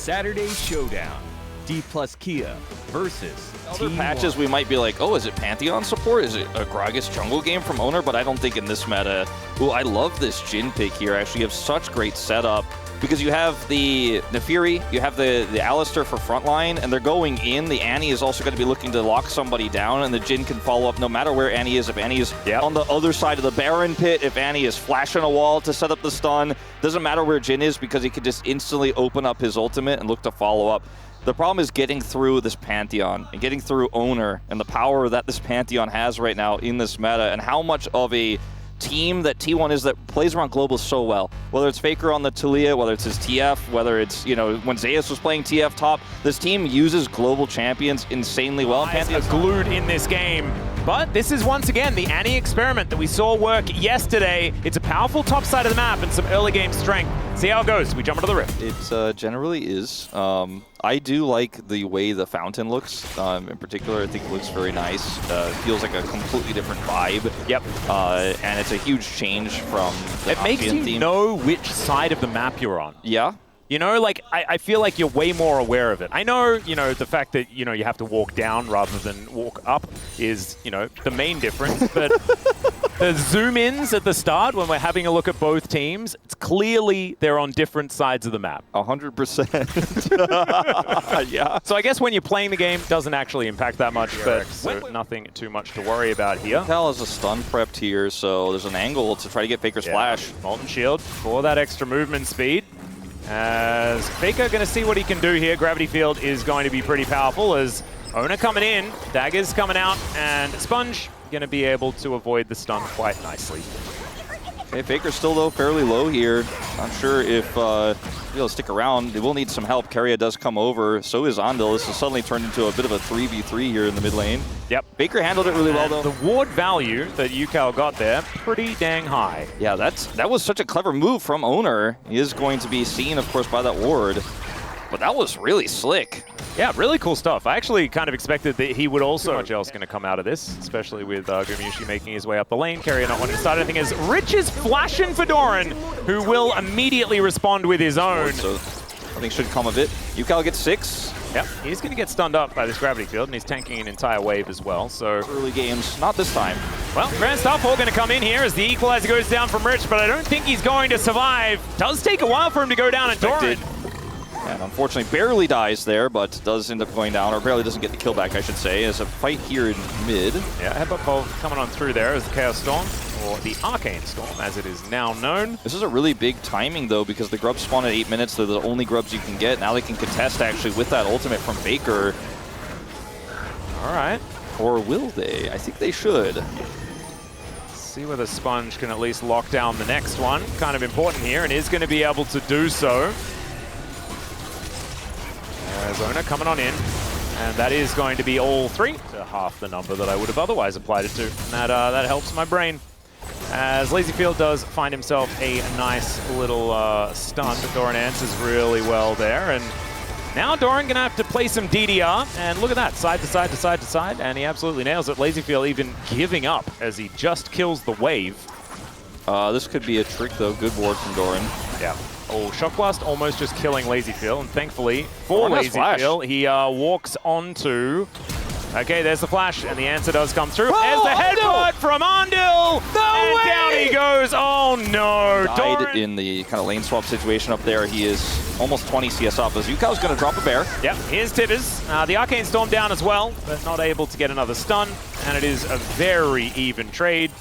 Saturday Showdown. D plus Kia versus Other patches we might be like, oh, is it Pantheon support? Is it a Gragas jungle game from Owner? But I don't think in this meta. Ooh, I love this Jhin pick here. Actually, you have such great setup because you have the Nefiri, you have the Alistar for frontline, and they're going in. The Annie is also going to be looking to lock somebody down, and the Jhin can follow up no matter where Annie is. If Annie is on the other side of the Baron pit, if Annie is flashing a wall to set up the stun, doesn't matter where Jhin is because he could just instantly open up his ultimate and look to follow up. The problem is getting through this Pantheon and getting through Owner and the power that this Pantheon has right now in this meta and how much of a team that T1 is that plays around global so well. Whether it's Faker on the Talia, whether it's his TF, whether it's, you know, when Zeus was playing TF top, this team uses global champions insanely well. Pantheon's glued in this game. But this is once again the Annie experiment that we saw work yesterday. It's a powerful top side of the map and some early game strength. See how it goes. We jump into the rift. It generally is. I do like the way the fountain looks. In particular, I think it looks very nice. Feels like a completely different vibe. Yep. And it's a huge change from the It makes you know which side of the map you're on. Yeah. You know, like, I feel like you're way more aware of it. I know, you know, the fact that, you know, you have to walk down rather than walk up is, you know, the main difference. But the zoom-ins at the start, when we're having a look at both teams, it's clearly they're on different sides of the map. 100%. Yeah. So I guess when you're playing the game, it doesn't actually impact that much, but so nothing too much to worry about here. Cal has a stun prepped here, so there's an angle to try to get Faker's flash. Molten Shield for that extra movement speed. As Faker going to see what he can do here. Gravity Field is going to be pretty powerful as Owner coming in, Daggers coming out, and Sponge going to be able to avoid the stun quite nicely. Okay, Faker's still, though, fairly low here. Not sure if he'll stick around. They will need some help. Keria does come over. So is Andil. This has suddenly turned into a bit of a 3v3 here in the mid lane. Yep. Baker handled it really well, though. The ward value that Yukao got there, pretty dang high. Yeah, that was such a clever move from Owner. He is going to be seen, of course, by that ward. But that was really slick. Yeah, really cool stuff. I actually kind of expected that he would also much else going to come out of this, especially with Gumayushi making his way up the lane. Keria not wanting to start anything as Rich is flashing for Doran, who will immediately respond with his own. So I think should come of it. Yukao gets 6. Yep, he's going to get stunned up by this gravity field, and he's tanking an entire wave as well. So early games, not this time. Well, Grand Starfall going to come in here as the equalizer goes down from Rich, but I don't think he's going to survive. Does take a while for him to go down, and Doran. And unfortunately barely dies there, but does end up going down, or barely doesn't get the kill back, I should say, as a fight here in mid. Yeah, Headbutt Pulse coming on through there as the Chaos Storm, or the Arcane Storm, as it is now known. This is a really big timing, though, because the grubs spawn at 8 minutes. They're the only grubs you can get. Now they can contest, actually, with that ultimate from Faker. All right. Or will they? I think they should. See whether Sponge can at least lock down the next one. Kind of important here, and is going to be able to do so. Zona coming on in, and that is going to be all 3 to half the number that I would have otherwise applied it to. And that helps my brain. As Lazyfield does find himself a nice little stun, but Doran answers really well there. And now Doran going to have to play some DDR, and look at that, side to side to side to side, and he absolutely nails it. Lazyfield even giving up as he just kills the wave. This could be a trick, though. Good ward from Doran. Yeah. Oh, Shock Blast almost just killing Lazyfield, and thankfully for Lazyfield, he walks onto... Okay, there's the flash, and the answer does come through. There's the headbutt from Andil! And down he goes! Oh no! Died in the kind of lane swap situation up there. He is almost 20 CS up, as Yukao's going to drop a bear. Yep, here's Tibbers. The Arcane Storm down as well, but not able to get another stun, and it is a very even trade.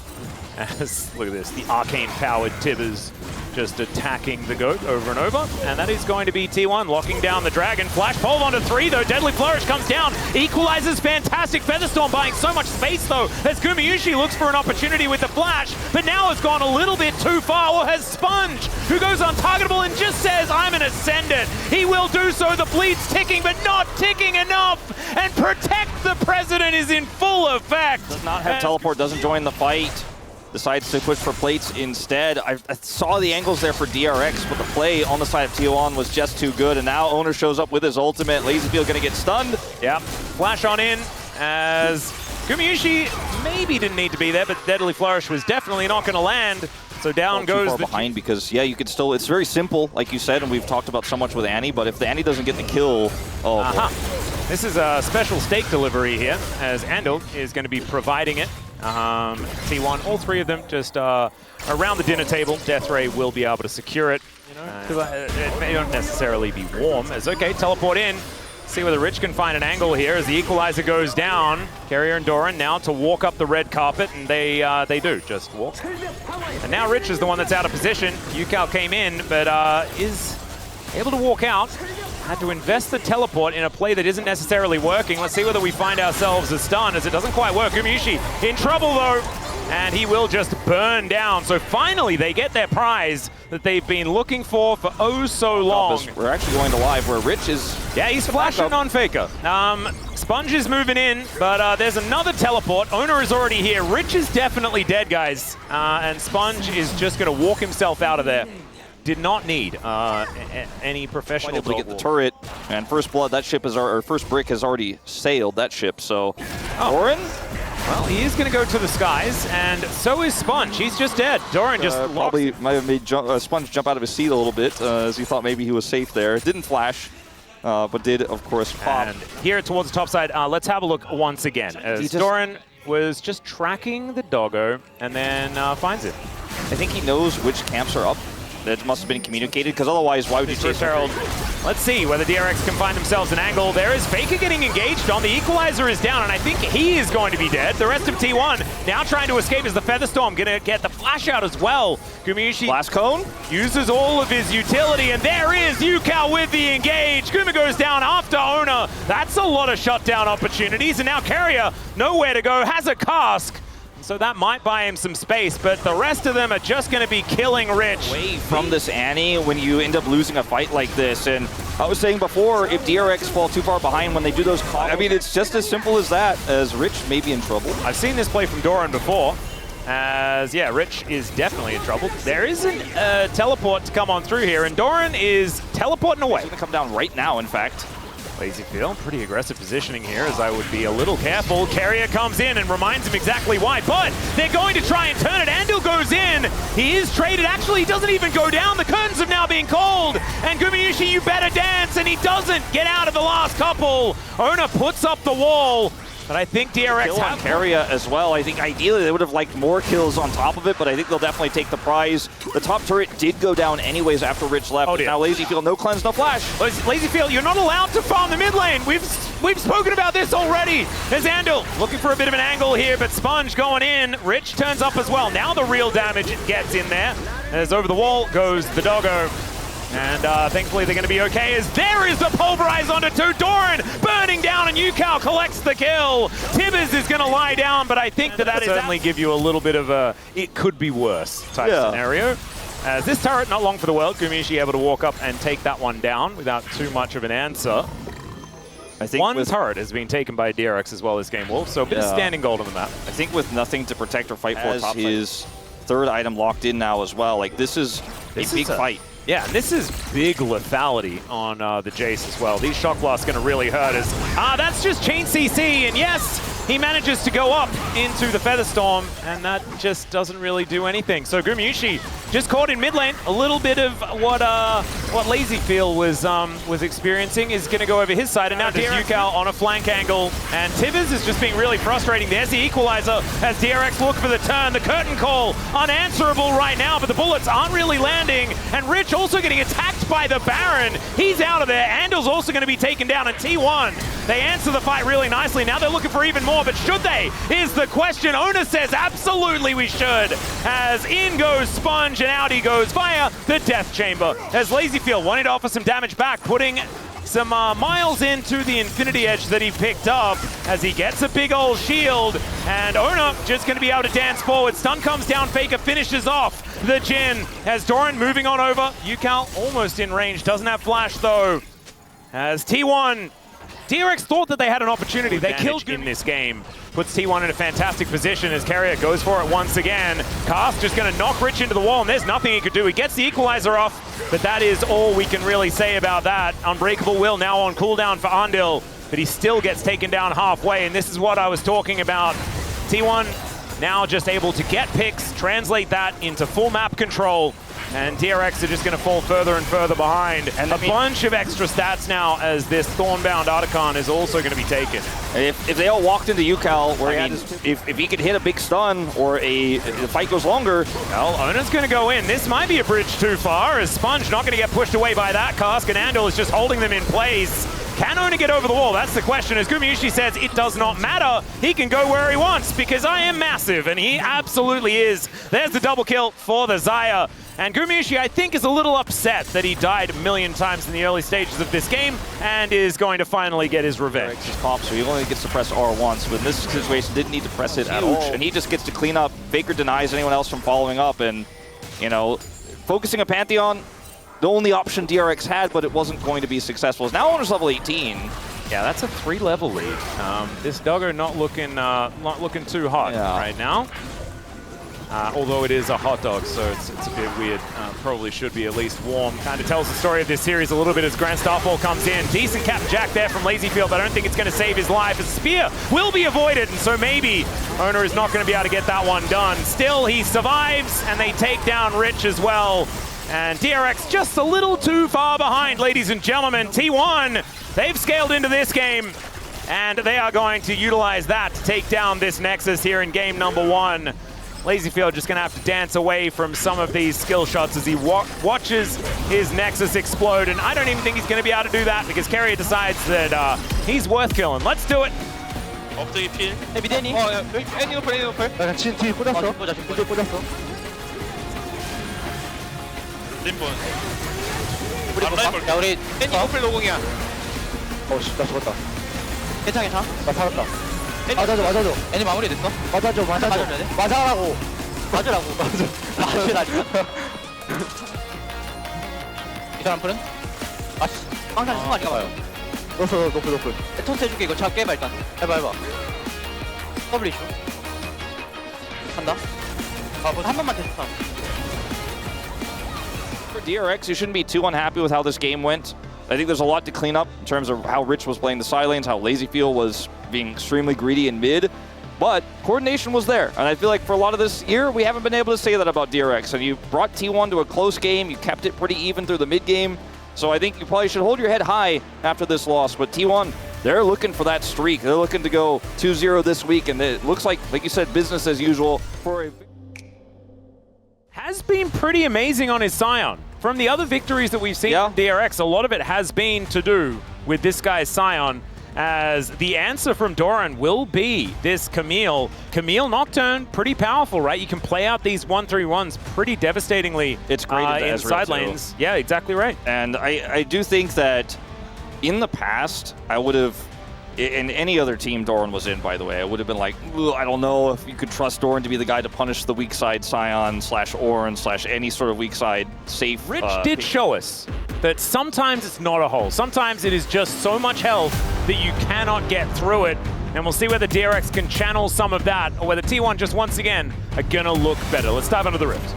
As, look at this, the Arcane-powered Tibbers just attacking the GOAT over and over. And that is going to be T1 locking down the Dragon. Flash pole onto 3 though. Deadly Flourish comes down. Equalizes fantastic. Featherstorm buying so much space though as Gumayushi looks for an opportunity with the Flash. But now has gone a little bit too far. Or has Sponge, who goes untargetable and just says, I'm an Ascendant. He will do so. The bleed's ticking, but not ticking enough. And Protect the President is in full effect. Does not have teleport, doesn't join the fight. Decides to push for plates instead. I saw the angles there for DRX, but the play on the side of T1 was just too good, and now Owner shows up with his ultimate. Lazyfield gonna get stunned. Yep, flash on in as Gumayushi maybe didn't need to be there, but Deadly Flourish was definitely not gonna land. So So down too goes far the behind because, yeah, you could still, it's very simple, like you said, and we've talked about so much with Annie, but if the Annie doesn't get the kill, oh, boy. This is a special steak delivery here, as Andal is going to be providing it. T1, all three of them just around the dinner table. Death Ray will be able to secure it. Because it may not necessarily be warm. As okay, teleport in. See whether Rich can find an angle here as the equalizer goes down. Carrier and Doran now to walk up the red carpet, and they do just walk. And now Rich is the one that's out of position. Yukao came in, but is able to walk out. Had to invest the teleport in a play that isn't necessarily working. Let's see whether we find ourselves a stun, as it doesn't quite work. Gumayusi in trouble though, and he will just burn down. So finally they get their prize that they've been looking for oh so long. We're actually going to live where Rich is. Yeah, he's flashing on Faker. Sponge is moving in, but there's another teleport. Owner is already here. Rich is definitely dead, guys. And Sponge is just going to walk himself out of there. Did not need any professional able to get the turret, and first blood, that ship is our first brick has already sailed that ship. So, Doran, well, he is going to go to the skies, and so is Sponge. He's just dead. Doran just probably might have made Sponge jump out of his seat a little bit as he thought maybe he was safe there. Didn't flash, but did of course pop. And here towards the top side, let's have a look once again. As Doran was just tracking the doggo, and then finds it. I think he knows which camps are up. That must have been communicated, because otherwise, why would you chase Herald? Let's see whether DRX can find themselves an angle. There is Faker getting engaged on. The equalizer is down, and I think he is going to be dead. The rest of T1 now trying to escape as the Featherstorm going to get the flash out as well. Gumayusi Blast Cone uses all of his utility, and there is Yukao with the engage. Guma goes down after Owner. That's a lot of shutdown opportunities, and now Carrier, nowhere to go, has a cask. So that might buy him some space, but the rest of them are just going to be killing Rich. Away from this Annie when you end up losing a fight like this. And I was saying before, if DRX fall too far behind when they do those calls, I mean, it's just as simple as that, as Rich may be in trouble. I've seen this play from Doran before, as, yeah, Rich is definitely in trouble. There isn't a teleport to come on through here, and Doran is teleporting away. He's going to come down right now, in fact. Lazy Feel, pretty aggressive positioning here, as I would be a little careful. Carrier comes in and reminds him exactly why, but they're going to try and turn it. Andal goes in. He is traded. Actually, he doesn't even go down. The curtains have now been called. And Gumayusi, you better dance. And he doesn't get out of the last couple. Owner puts up the wall. But I think DRX kill on Carrier as well. I think ideally they would have liked more kills on top of it, but I think they'll definitely take the prize. The top turret did go down anyways after Rich left. Oh, dear. Now Lazy Feel, no cleanse, no flash. Lazy Feel, you're not allowed to farm the mid lane. We've spoken about this already. There's Andal looking for a bit of an angle here, but Sponge going in. Rich turns up as well. Now the real damage gets in there. As over the wall goes the doggo. And thankfully they're going to be okay, as there is the pulverize onto two. Doran burning down, and Yukao collects the kill. Tibbers is going to lie down, but I think that is certainly give you a little bit of a it could be worse type scenario. As this turret, not long for the world, Gumayusi able to walk up and take that one down without too much of an answer. I think one turret has been taken by DRX as well this game, Wolf, so a bit of standing gold on the map. I think with nothing to protect or fight for, top his third item locked in now as well. Like, this is a big fight. Yeah, this is big lethality on the Jace as well. These shock blasts going to really hurt us. That's just chain CC, and yes, he manages to go up into the Featherstorm, and that just doesn't really do anything. So Gumayusi just caught in mid lane. A little bit of what Lazy Feel was experiencing is going to go over his side, and now Yukao on a flank angle, and Tibbers is just being really frustrating. There's the equalizer as DRX look for the turn. The curtain call unanswerable right now, but the bullets aren't really landing, and Rich also getting attacked by the Baron. He's out of there. Andal's also going to be taken down, and T1, they answer the fight really nicely. Now they're looking for even more, but should they? Is the question. Owner says absolutely we should. As in goes Sponge, and out he goes via the Death Chamber. As Lazy Feel wanted to offer some damage back, putting some miles into the Infinity Edge that he picked up as he gets a big old shield, and Owner just going to be able to dance forward. Stun comes down, Faker finishes off the Jhin as Doran moving on over. Yukao almost in range, doesn't have flash though. As T1, DRX thought that they had an opportunity. They killed in this game. Puts T1 in a fantastic position as Carrier goes for it once again. Cast just going to knock Rich into the wall, and there's nothing he could do. He gets the equalizer off, but that is all we can really say about that. Unbreakable Will now on cooldown for Andal, but he still gets taken down halfway, and this is what I was talking about. T1 now just able to get picks, translate that into full map control, and DRX are just going to fall further and further behind. And a bunch of extra stats now as this Thornbound Articon is also going to be taken. If they all walked into UCal, where if he could hit a big stun or the fight goes longer. Well, Ona's going to go in. This might be a bridge too far, as Sponge not going to get pushed away by that. Cask and Andal is just holding them in place. Can Ona get over the wall? That's the question. As Gumayusi says, it does not matter. He can go where he wants because I am massive, and he absolutely is. There's the double kill for the Xayah. And Gumayusi, I think, is a little upset that he died a million times in the early stages of this game and is going to finally get his revenge. DRX pops, so he only gets to press R once, but in this situation, didn't need to press it at all. And he just gets to clean up. Faker denies anyone else from following up, and, you know, focusing a Pantheon, the only option DRX had, but it wasn't going to be successful. Now Ona's level 18. Yeah, that's a 3-level lead. This Doggo not looking too hot right now. Although it is a hot dog, so it's a bit weird. Probably should be at least warm. Kind of tells the story of this series a little bit as Grand Starfall comes in. Decent cap jack there from Lazyfield, but I don't think it's going to save his life. His spear will be avoided, and so maybe Ona is not going to be able to get that one done. Still, he survives, and they take down Rich as well. And DRX just a little too far behind, ladies and gentlemen. T1, they've scaled into this game, and they are going to utilize that to take down this Nexus here in game number 1. Lazyfield just going to have to dance away from some of these skill shots as he watches his Nexus explode, and I don't even think he's going to be able to do that because Carrier decides that he's worth killing. Let's do it. 엎드기 필. 미대니? 애니 노플, 애니 노플. 나 지금 뒤에 꽂았어. 뒤에 꽂았어. 림본. 우리 바로 라인 볼게. 야 우리 애니 노플 노공이야. 어씨 나 죽었다. 괜찮아. 나 살았다. 애니 맞아줘. 애니 마무리 됐어? 맞아줘. 맞아줘야 돼? 맞아라고. 맞으라고. 맞으라니까. 이 사람 풀은? 아, 항상 순간이가 봐요. 노플. 턴스 해줄게. 이거 잡게 해봐 일단. 해봐. 더블 이슈. 간다. 한 번만 됐어. For DRX, you shouldn't be too unhappy with how this game went. I think there's a lot to clean up in terms of how Rich was playing the side lanes, how Lazyfield was being extremely greedy in mid, but coordination was there. And I feel like for a lot of this year, we haven't been able to say that about DRX. And you brought T1 to a close game, you kept it pretty even through the mid game, so I think you probably should hold your head high after this loss. But T1, they're looking for that streak. They're looking to go 2-0 this week, and it looks like you said, business as usual for a... Has been pretty amazing on his Scion. From the other victories that we've seen from DRX, a lot of it has been to do with this guy's Scion, as the answer from Doran will be this Camille. Camille Nocturne, pretty powerful, right? You can play out these 1-3-1s pretty devastatingly. It's great in side lanes. Yeah, exactly right. And I do think that in the past, I would have, in any other team Doran was in, by the way, I would have been like, I don't know if you could trust Doran to be the guy to punish the weak side Scion / Orin / any sort of weak side safe. Rich did show us that sometimes it's not a hole. Sometimes it is just so much health that you cannot get through it. And we'll see whether DRX can channel some of that or whether T1 just once again are gonna look better. Let's dive into the Rift.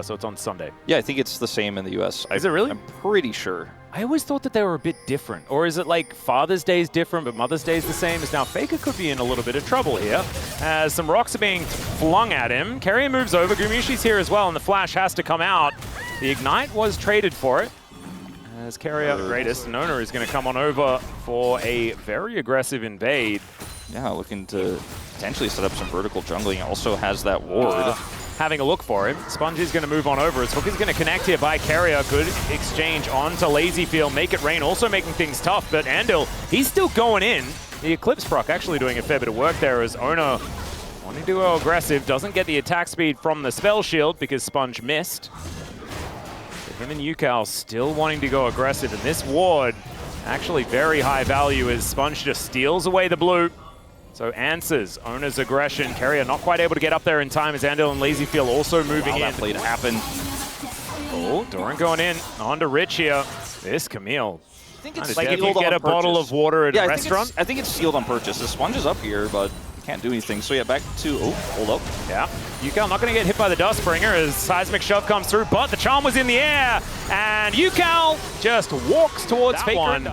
So it's on Sunday. Yeah, I think it's the same in the US. Is it really? I'm pretty sure. I always thought that they were a bit different. Or is it like Father's Day is different, but Mother's Day is the same? As now Faker could be in a little bit of trouble here, as some rocks are being flung at him. Carrier moves over. Gumayushi's here as well, and the flash has to come out. The Ignite was traded for it. As Carrier, greatest, Nona is going to come on over for a very aggressive invade. Yeah, looking to potentially set up some vertical jungling. Also has that ward. Having a look for him. Sponge is going to move on over. As Hook is going to connect here by Carrier. Good exchange onto Lazyfield. Make it rain. Also making things tough. But Andal, he's still going in. The Eclipse proc actually doing a fair bit of work there as Ona wanting to go aggressive. Doesn't get the attack speed from the spell shield because Sponge missed. But him and Yukal still wanting to go aggressive. And this ward actually very high value as Sponge just steals away the blue. So answers Ona's aggression. Carrier not quite able to get up there in time as Andal and Lazyfield also moving in. That play to happen. Oh, Doran going in. On to Rich here. This Camille. I think it's like if you get a bottle of water at a restaurant. I think it's sealed on purchase. The Sponge is up here, but can't do anything. So yeah, back to, hold up. Yeah, Yukal not going to get hit by the Dustbringer as Seismic Shove comes through, but the charm was in the air. And Yukal just walks towards that one.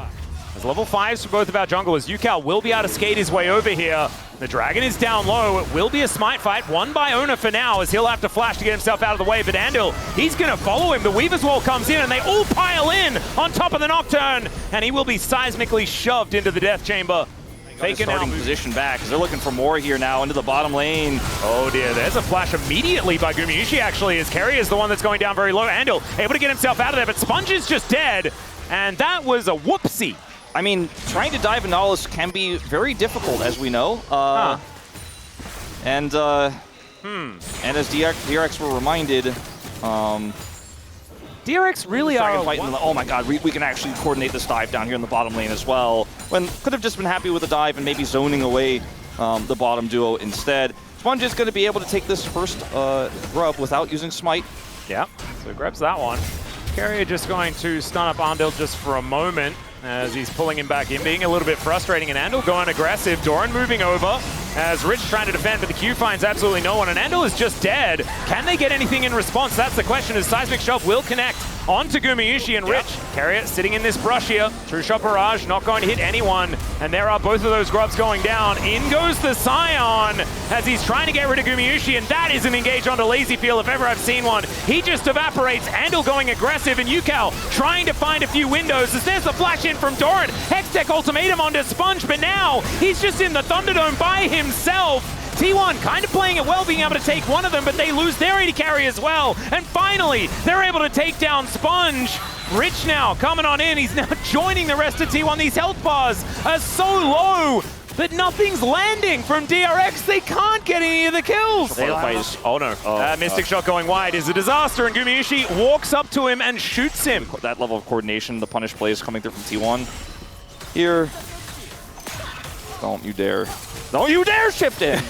As level 5s for both of our junglers, Yukal will be able to skate his way over here. The Dragon is down low. It will be a smite fight, won by Owner for now, as he'll have to flash to get himself out of the way. But Andil, he's going to follow him. The Weaver's Wall comes in, and they all pile in on top of the Nocturne, and he will be seismically shoved into the Death Chamber. Faker now position back, because they're looking for more here now into the bottom lane. Oh dear, there's a flash immediately by Gumayusi actually, as Kerry is the one that's going down very low. Andil able to get himself out of there, but Sponge is just dead, and that was a whoopsie. I mean, trying to dive Nautilus can be very difficult, as we know. And as DRX were reminded, DRX really are. Oh my god, we can actually coordinate this dive down here in the bottom lane as well. When could have just been happy with the dive and maybe zoning away the bottom duo instead. Sponge is going to be able to take this first grub without using smite. Yeah, so grabs that one. Carrier just going to stun up Andil just for a moment as he's pulling him back in, being a little bit frustrating, and Andil going aggressive. Doran moving over as Rich trying to defend, but the Q finds absolutely no one, and Andil is just dead. Can they get anything in response? That's the question, as Seismic Shove will connect onto Gumayusi and Rich. Carrier sitting in this brush here. True Shot Barrage not going to hit anyone, and there are both of those grubs going down. In goes the Scion as he's trying to get rid of Gumayusi, and that is an engage onto Lazy Feel if ever I've seen one. He just evaporates. Andil going aggressive, and Yukal trying to find a few windows as there's the flash in from Doran. Hextech Ultimatum onto Sponge, but now he's just in the Thunderdome by himself. T1 kind of playing it well, being able to take one of them, but they lose their AD carry as well. And finally, they're able to take down Sponge. Rich now coming on in. He's now joining the rest of T1. These health bars are so low that nothing's landing from DRX. They can't get any of the kills. Oh no. Mystic Shot going wide is a disaster, and Gumayusi walks up to him and shoots him. That level of coordination, the punish plays coming through from T1. Here. Don't you dare. Don't you dare shift in!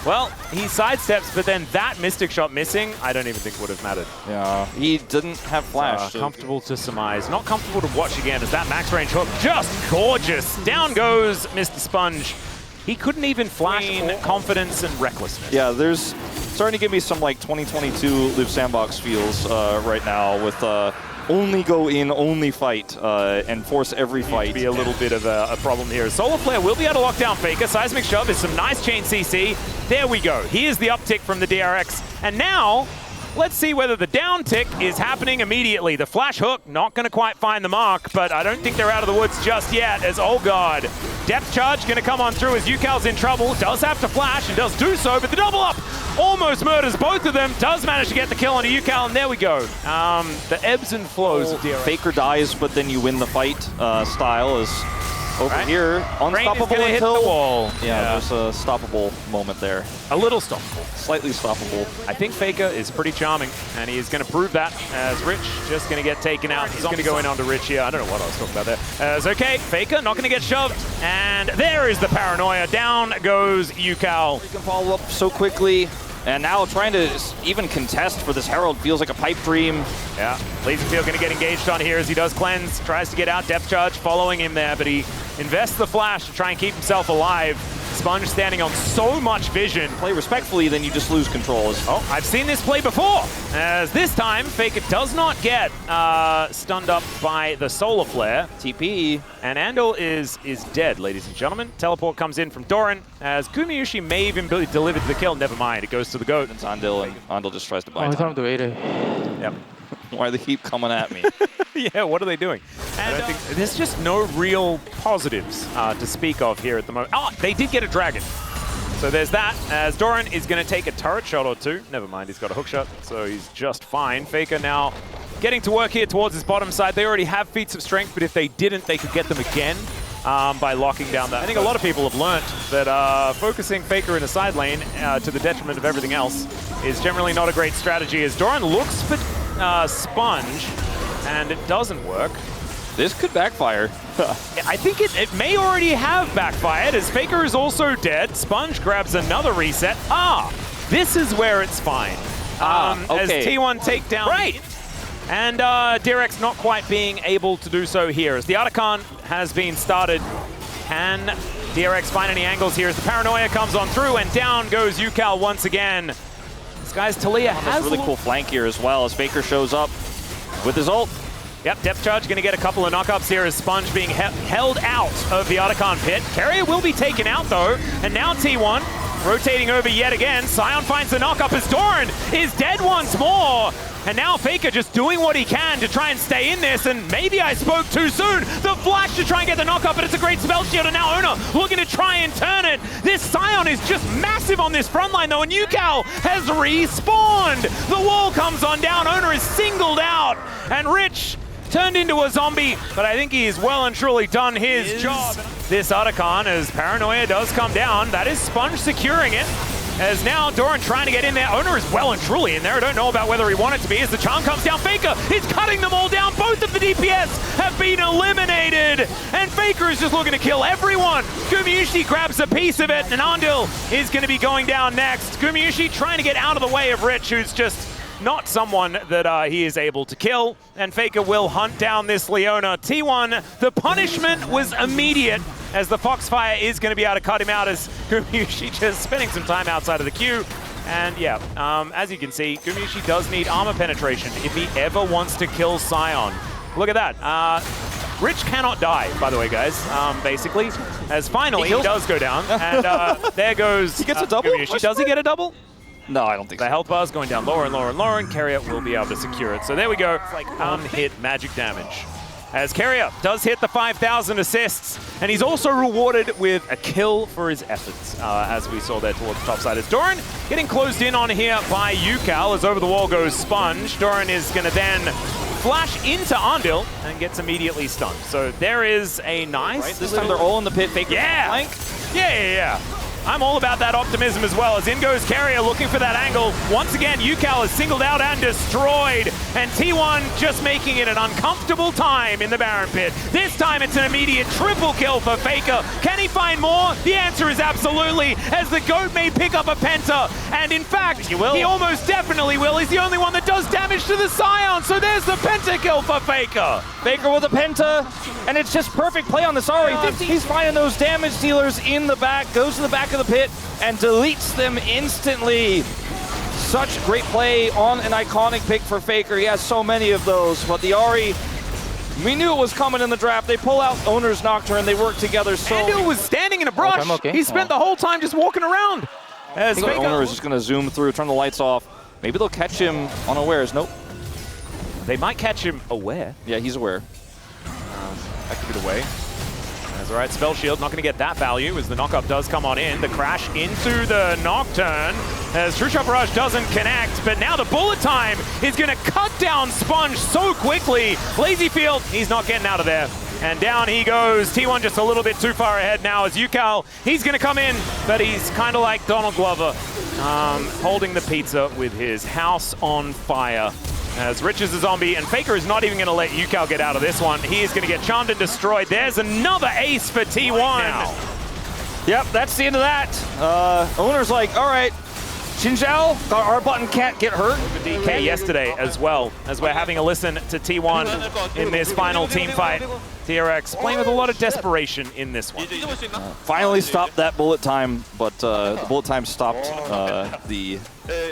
Well, he sidesteps, but then that Mystic Shot missing, I don't even think would have mattered. Yeah, he didn't have flash. Comfortable to surmise. Not comfortable to watch again as that max range hook, just gorgeous. Down goes Mr. Sponge. He couldn't even flash confidence and recklessness. Yeah, there's starting to give me some like 2022 Live Sandbox feels right now with only go in, only fight, and force every fight. Be a little bit of a problem here. Solar Flare will be able to lock down Faker. Seismic Shove is some nice chain CC. There we go. Here's the uptick from the DRX. And now, let's see whether the down tick is happening immediately. The flash hook, not going to quite find the mark, but I don't think they're out of the woods just yet, as, oh god. Depth charge going to come on through as Yukal's in trouble. Does have to flash and does do so, but the double up almost murders both of them. Does manage to get the kill onto Yukal, and there we go. The ebbs and flows of DRX. Faker dies, but then you win the fight style is over here. Unstoppable until hit the wall. Yeah, there's a stoppable moment there. A little stoppable. Slightly stoppable. I think Faker is pretty charming, and he is going to prove that as Rich just going to get taken out. He's going to go in onto Rich here. I don't know what I was talking about there. As okay, Faker not going to get shoved, and there is the paranoia. Down goes Yukal. He can follow up so quickly. And now trying to even contest for this Herald feels like a pipe dream. Yeah, Lazy Field going to get engaged on here as he does cleanse. Tries to get out, depth charge following him there, but he invests the flash to try and keep himself alive. Sponge standing on so much vision. Play respectfully, then you just lose control. Oh, I've seen this play before. As this time, Faker does not get stunned up by the Solar Flare. TP. And Andil is dead, ladies and gentlemen. Teleport comes in from Doran, as Gumayusi may even delivered the kill. Never mind, it goes to the GOAT. It's Andil, and Andil just tries to buy time. Yep. Why they keep coming at me? Yeah, what are they doing? I don't think there's just no real positives to speak of here at the moment. Oh, they did get a dragon. So there's that, as Doran is going to take a turret shot or two. Never mind, he's got a hook shot, so he's just fine. Faker now getting to work here towards his bottom side. They already have feats of strength, but if they didn't, they could get them again by locking down that. I think a lot of people have learnt that focusing Faker in a side lane to the detriment of everything else is generally not a great strategy, as Doran looks for Sponge, and it doesn't work. This could backfire. I think it may already have backfired, as Faker is also dead. Sponge grabs another reset. This is where it's fine. Okay. As T1 takedown. Right. And DRX not quite being able to do so here, as the Artican has been started. Can DRX find any angles here as the paranoia comes on through, and down goes Yukal once again. This guy's Talia has a really cool flank here as well, as Faker shows up with his ult. Yep, depth charge going to get a couple of knockups here as Sponge being held out of the Otacon pit. Carrier will be taken out though, and now T1 rotating over yet again. Sion finds the knockup as Doran is dead once more. And now Faker just doing what he can to try and stay in this, and maybe I spoke too soon. The flash to try and get the knockup, but it's a great spell shield, and now Ona looking to try and turn it. This Sion is just massive on this front line though, and Yukal has respawned. The wall comes on down, Ona is singled out, and Rich turned into a zombie, but I think he's well and truly done his job. This Otacon, as Paranoia does come down, that is Sponge securing it. As now Doran trying to get in there. Owner is well and truly in there. I don't know about whether he wanted to be. As the charm comes down, Faker is cutting them all down. Both of the DPS have been eliminated. And Faker is just looking to kill everyone. Gumayusi grabs a piece of it, and Andil is going to be going down next. Gumayusi trying to get out of the way of Rich, who's just not someone that he is able to kill. And Faker will hunt down this Leona. T1, the punishment was immediate, as the Foxfire is going to be able to cut him out, as Gumayusi just spending some time outside of the queue. And yeah, as you can see, Gumayusi does need armor penetration if he ever wants to kill Sion. Look at that. Rich cannot die, by the way, guys, basically, as finally he does go down. And there goes he gets a double? Gumayusi. Does he get a double? No, I don't think so. The health bar is going down lower and lower and lower, and Carrier will be able to secure it. So there we go. It's like hit magic damage. As Carrier does hit the 5,000 assists, and he's also rewarded with a kill for his efforts, as we saw there towards the top side. As Doran getting closed in on here by Yukal, as over the wall goes Sponge. Doran is going to then flash into Andil and gets immediately stunned. So there is a nice... Right, this time they're all in the pit. Faker flank. Yeah. I'm all about that optimism as well, as in goes Carrier looking for that angle. Once again, Yukal is singled out and destroyed, and T1 just making it an uncomfortable time in the Baron pit. This time it's an immediate triple kill for Faker. Can he find more? The answer is absolutely, as the GOAT may pick up a Penta, and in fact, he almost definitely will. He's the only one that does damage to the Scion, so there's the Penta kill for Faker. Faker with a Penta, and it's just perfect play on this Ari. He's finding those damage dealers in the back, goes to the back of the pit, and deletes them instantly. Such great play on an iconic pick for Faker. He has so many of those, but the Ari, we knew it was coming in the draft. They pull out Owner's Nocturne, they work together so... Andil was standing in a brush. Okay. He spent the whole time just walking around. As I think Owner is just going to zoom through, turn the lights off. Maybe they'll catch him unawares. Nope. They might catch him aware. Yeah, he's aware. That could be the way. That's all right, Spell Shield, not going to get that value as the knockup does come on in. The crash into the Nocturne as True Shot Barrage doesn't connect, but now the bullet time is going to cut down Sponge so quickly. Lazy Field, he's not getting out of there. And down he goes. T1 just a little bit too far ahead now as Yukal, he's going to come in, but he's kind of like Donald Glover, holding the pizza with his house on fire. As Rich is a zombie, and Faker is not even going to let Yukal get out of this one. He is going to get charmed and destroyed. There's another ace for T1. Now. Yep, that's the end of that. Owner's like, all right, Xinjiao, our button can't get hurt. For DK yesterday as well, as we're having a listen to T1 in this final team fight. DRX playing with a lot of desperation in this one. Finally stopped that bullet time, but the bullet time stopped the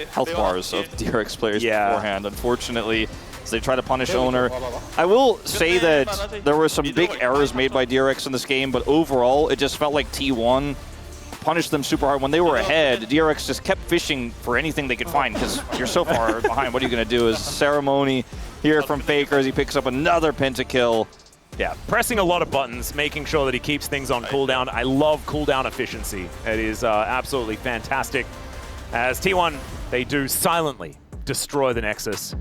health bars of DRX players beforehand, unfortunately, as they try to punish Owner. I will say that there were some big errors made by DRX in this game, but overall, it just felt like T1 punished them super hard. When they were ahead, DRX just kept fishing for anything they could find, because you're so far behind. What are you going to do? Is Ceremony here from Faker as he picks up another pentakill. Yeah, pressing a lot of buttons, making sure that he keeps things on cooldown. I love cooldown efficiency. It is absolutely fantastic. As T1, they do silently destroy the Nexus.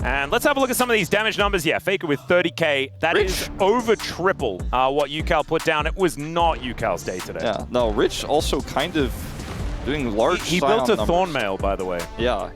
And let's have a look at some of these damage numbers. Yeah, Faker with 30k. That is over triple what Yukal put down. It was not Yukal's day today. Yeah, no, Rich also kind of doing large He built a numbers. Thornmail, by the way. Yeah,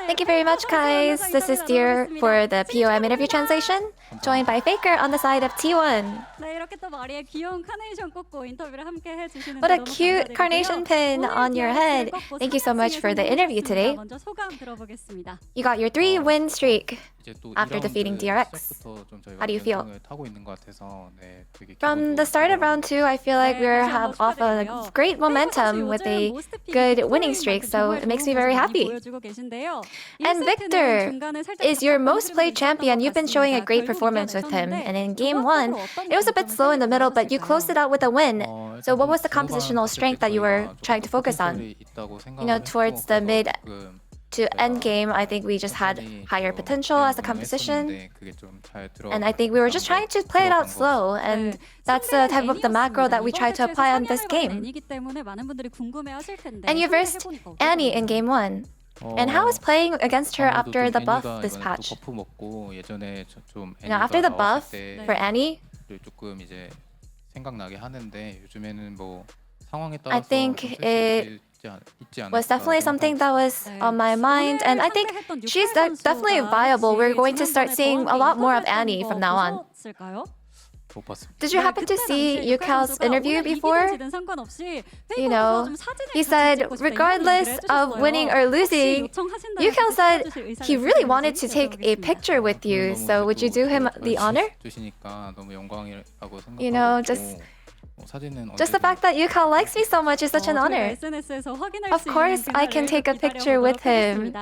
Thank you very much, guys. This is Dear for the POM interview translation. joined by Faker on the side of T1. 네, 이렇게 또 머리에 귀여운 카네이션 꽂고 인터뷰를 함께 해주시는데 What a 너무 cute 감사드리고요. carnation pin 오늘 on your DRX를 head. 꺾고 Thank you so much for the 상하층에 interview 성공했습니다. today. 먼저 소감 들어보겠습니다. You got your 3-win streak. 이제 또 after 2라운드 defeating DRX. 시작부터 좀 저희가 How do you feel? 연승을 타고 있는 것 같아서 네, 되게 From 기분도 the start of 좋아요. round 2, I feel like we have off a great momentum with a good winning streak, so it makes me very happy. And Victor is your most played champion. You've been showing a great performance with him, and in game 1, it was a bit slow in the middle, but you closed it out with a win. So what was the compositional strength that you were trying to focus on? You know, towards the mid to end game, I think we just had higher potential as a composition, and I think we were just trying to play it out slow, and that's the type of the macro that we try to apply on this game. And you versed Annie in game 1. And how was playing against her after the buff this patch? You know, after the buff for Annie, 조금 이제 생각나게 하는데 요즘에는 뭐 상황에 따라서 I think it was definitely something that was on my mind, and I think she's definitely viable. We're going to start seeing a lot more of Annie from now on. 못 봤습니다. Did you happen to see Yukal's interview before? You know, he said regardless of winning or losing, Yukal said he really wanted to take a picture with you. So would you do him the honor? 주시니까 너무 영광이라고 생각하고 You know, just the fact that Yukal likes me so much is such an honor. Of course, I can take a picture with him.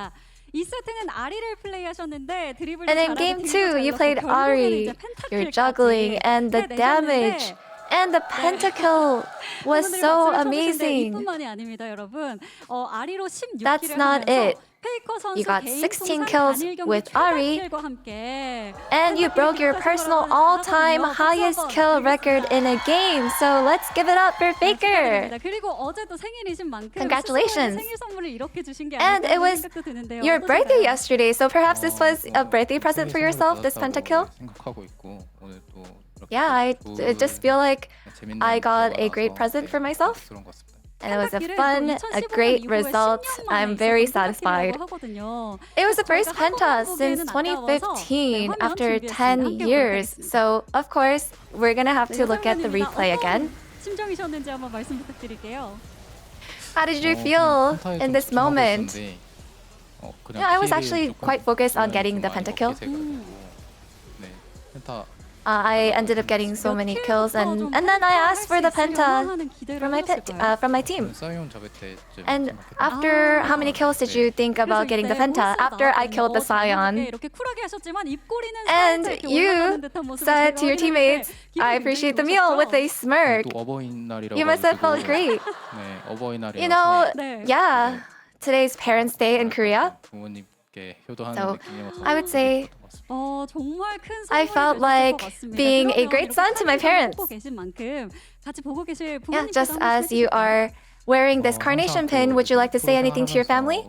And in game 2, you played Ahri. You're juggling, and the damage and the pentakill was so amazing. That's not it. You got 16 kills with Ahri, and you broke your personal all-time highest kill record in a game. So let's give it up for Faker. Congratulations. And it was your birthday yesterday, so perhaps this was a birthday present for yourself, this pentakill? Yeah, I just feel like I got a great present for myself. And it was a great result. I'm very satisfied. It was the first penta since 2015 after 10 years. So, of course, we're gonna have to look at the replay again. How did you feel in this moment? Yeah, I was actually quite focused on getting the pentakill. I ended up getting so many kills, and then I asked for the penta from my team. And after how many kills did you think about getting the penta? After I killed the Scion. And you said to your teammates, I appreciate the meal, with a smirk. You must have felt great. You know, yeah, today's Parents' Day in Korea. So I would say I felt like being a great son to my parents. Yeah, just as you are wearing this carnation pin, would you like to say anything to your family?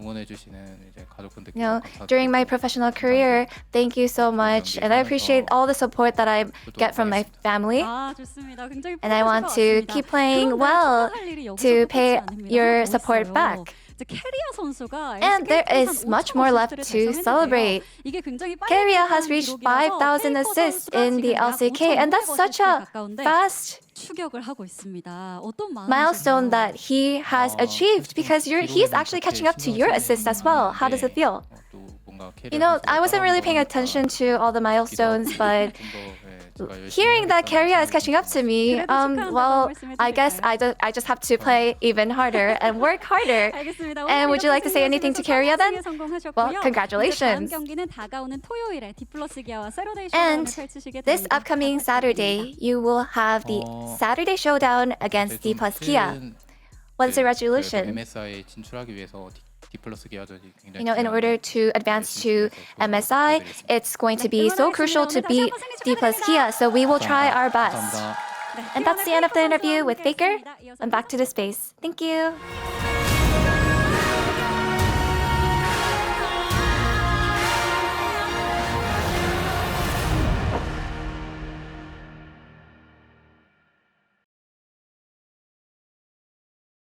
You know, during my professional career, thank you so much, and I appreciate all the support that I get from my family. And I want to keep playing well to pay your support back. And there is much more left to celebrate. Keria has reached 5,000 assists in the LCK, and that's such a fast milestone that he has achieved, because he's actually catching up to your assists as well. How does it feel? You know, I wasn't really paying attention to all the milestones, but hearing that Keria is catching up to me, well, I guess I just have to play even harder and work harder. And would you like to say anything to Keria then? Well, congratulations. And this upcoming Saturday, you will have the Saturday Showdown against D+ Kia. What's your resolution? You know, in order to advance to MSI, it's going to be so crucial to beat D+ Kia, so we will try our best. And that's the end of the interview with Faker. I'm back to the space. Thank you.